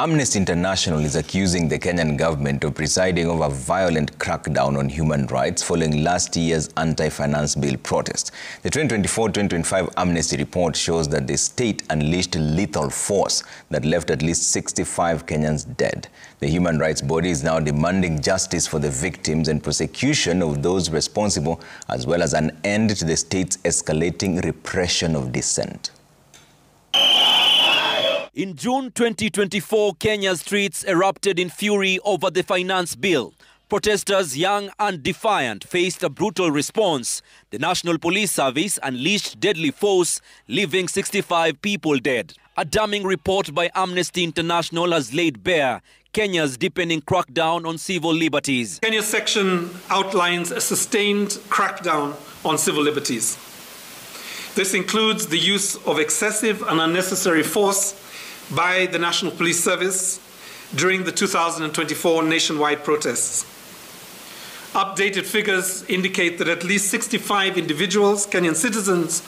Amnesty International is accusing the Kenyan government of presiding over a violent crackdown on human rights following last year's anti-finance bill protest. The 2024-2025 Amnesty report shows that the state unleashed lethal force that left at least 65 Kenyans dead. The human rights body is now demanding justice for the victims and prosecution of those responsible, as well as an end to the state's escalating repression of dissent. In June 2024, Kenya's streets erupted in fury over the finance bill. Protesters, young and defiant, faced a brutal response. The National Police Service unleashed deadly force, leaving 65 people dead. A damning report by Amnesty International has laid bare Kenya's deepening crackdown on civil liberties. Kenya's section outlines a sustained crackdown on civil liberties. This includes the use of excessive and unnecessary force by the National Police Service during the 2024 nationwide protests. Updated figures indicate that at least 65 individuals, Kenyan citizens,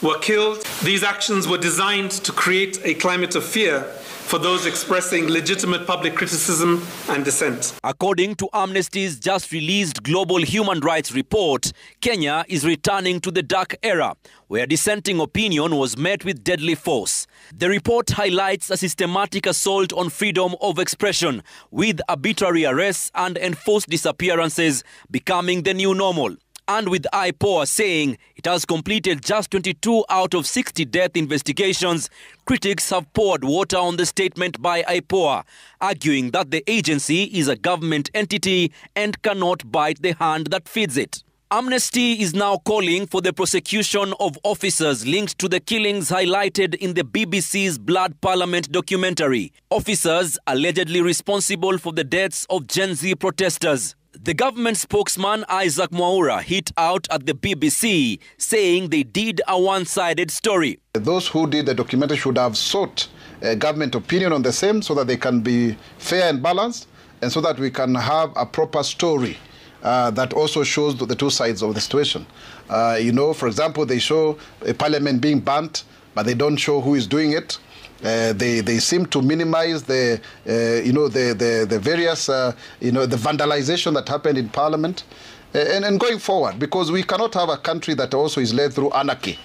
were killed. These actions were designed to create a climate of fear for those expressing legitimate public criticism and dissent. According to Amnesty's just released Global Human Rights Report, Kenya is returning to the dark era, where dissenting opinion was met with deadly force. The report highlights a systematic assault on freedom of expression, with arbitrary arrests and enforced disappearances becoming the new normal. And with IPOA saying it has completed just 22 out of 60 death investigations, critics have poured water on the statement by IPOA, arguing that the agency is a government entity and cannot bite the hand that feeds it. Amnesty is now calling for the prosecution of officers linked to the killings highlighted in the BBC's Blood Parliament documentary. Officers allegedly responsible for the deaths of Gen Z protesters. The government spokesman Isaac Mwaura hit out at the BBC, saying they did a one-sided story. Those who did the documentary should have sought government opinion on the same so that they can be fair and balanced, and so that we can have a proper story that also shows the two sides of the situation. For example, they show a parliament being burnt, but they don't show who is doing it. They seem to minimize the various the vandalization that happened in Parliament, and going forward, because we cannot have a country that also is led through anarchy.